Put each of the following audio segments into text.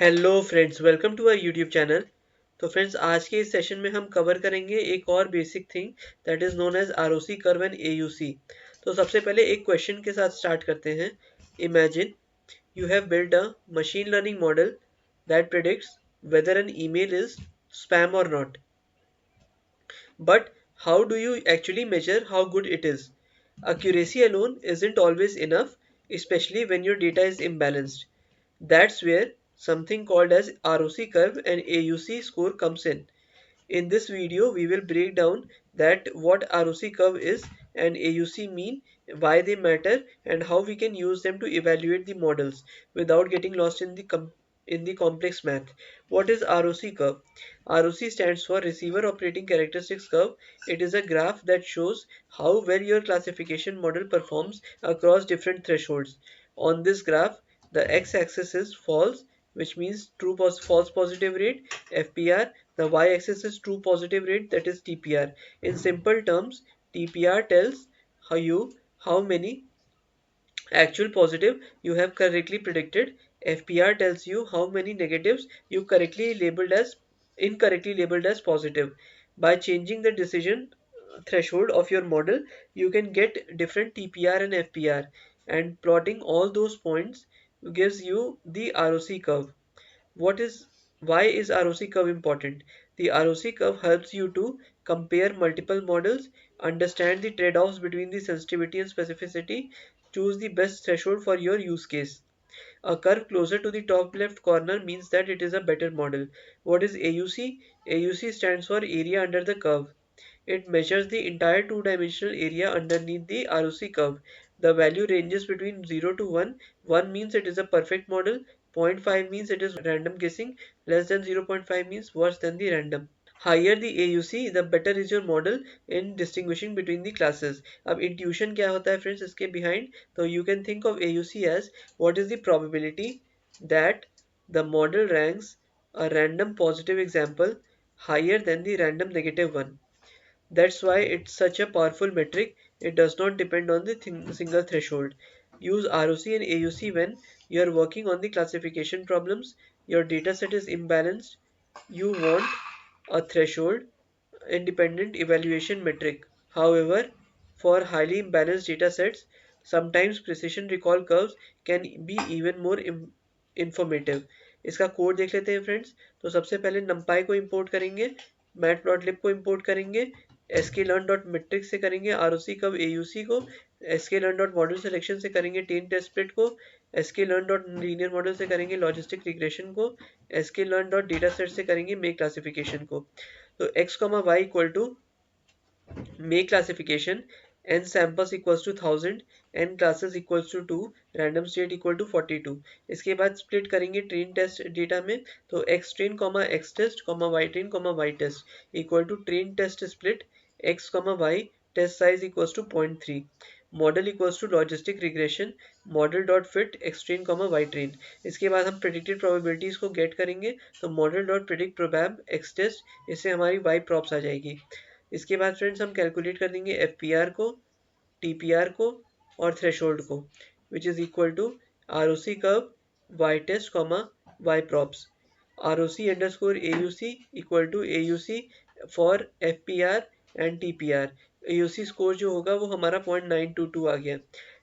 Hello friends, welcome to our YouTube channel. तो friends, आज के इस सेशन में हम कवर करेंगे एक और basic thing that is known as ROC curve and AUC. तो सबसे पहले एक क्वेश्चन के साथ स्टार्ट करते हैं। Imagine you have built a machine learning model that predicts whether an email is spam or not. But how do you actually measure how good it is? Accuracy alone isn't always enough, especially when your data is imbalanced. That's where something called as ROC curve and AUC score comes in. In this video, we will break down that what ROC curve is and AUC mean, why they matter, and how we can use them to evaluate the models without getting lost in the complex math. What is ROC curve? ROC stands for Receiver Operating Characteristics Curve. It is a graph that shows how well your classification model performs across different thresholds. On this graph, the x-axis is false, which means false positive rate, FPR. The y-axis is true positive rate, that is TPR. In simple terms, TPR tells how many actual positive you have correctly predicted. FPR tells you how many negatives you incorrectly labeled as positive. By changing the decision threshold of your model, you can get different TPR and FPR, and plotting all those points gives you the ROC curve. What is Why is ROC curve important? The ROC curve helps you to compare multiple models, understand the trade-offs between the sensitivity and specificity, choose the best threshold for your use case. A curve closer to the top left corner means that it is a better model. What is AUC? AUC stands for area under the curve. It measures the entire two-dimensional area underneath the ROC curve. The value ranges between 0 to 1. 1 means it is a perfect model. Zero point 0.5 means it is random guessing. Less than 0.5 means worse than the random. Higher the AUC, the better is your model in distinguishing between the classes. अब intuition क्या होता है friends इसके behind? तो you can think of AUC as what is the probability that the model ranks a random positive example higher than the random negative one. That's why it's such a powerful metric. It does not depend on the single threshold. Use ROC and AUC when you're working on the classification problems, your dataset is imbalanced, you want a threshold independent evaluation metric. However, for highly imbalanced datasets, sometimes precision recall curves can be even more informative. इसका code देख लेते हैं friends. तो सबसे पहले numpy को import करेंगे, matplotlib को इंपोर्ट करेंगे, sklearn.metric से करेंगे ROC कर्व AUC को, sklearn.model selection से करेंगे train test split को, sklearn.linear model से करेंगे logistic regression को, sklearn.dataset से करेंगे make classification को। तो x, y equal to make classification, n samples equals to 1000, n classes equals to 2, random state equal to 42। इसके बाद स्प्लिट करेंगे ट्रेन टेस्ट डेटा में। तो x train, x test, y train, y test equal to train test split x, y test size equals to 0.3, model equals to logistic regression model dot fit X train Y train. इसके बाद हम predicted probabilities को get करेंगे। तो model dot predict proba X test, इससे हमारी Y props आ जाएगी। इसके बाद फ्रेंड्स हम कैलकुलेट कर देंगे एफ को, टीपीआर को और थ्रेशोल्ड को, which is equal to ROC curve Y test Y probs, ROC underscore AUC equal to AUC for FPR and TPR. AUC score जो होगा वो हमारा 0.922 आ गया।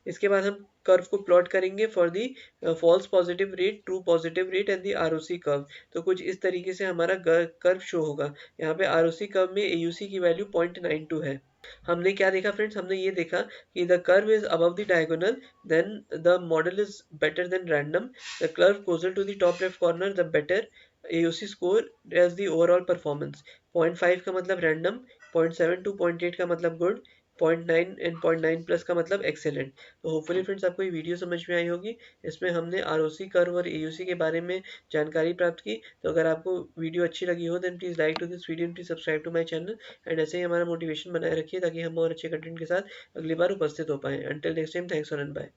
इसके बाद हम कर्व को प्लॉट करेंगे for the false positive rate, true positive rate and the ROC curve. तो कुछ इस तरीके से हमारा कर्व शो होगा। यहाँ पे आरओसी कर्व में एयूसी की वैल्यू 0.92 है। हमने क्या देखा फ्रेंड्स? हमने ये देखा कि the curve is above the diagonal then the model is better than random, the curve closer to the top left corner the better, AUC score as the overall performance. 0.5 का मतलब रैंडम, 0.7 टू 0.8 का मतलब good, 0.9 and 0.9 plus का मतलब excellent. तो hopefully friends आपको ये video समझ में आई होगी। इसमें हमने ROC कर्व और AUC के बारे में जानकारी प्राप्त की। तो अगर आपको वीडियो अच्छी लगी हो then please like to this video and please subscribe to my channel, and ऐसे ही हमारा मोटिवेशन बनाए रखिए ताकि हम और अच्छे कंटेंट के साथ अगली बार उपस्थित हो पाएँ। Until next time, thanks for and bye.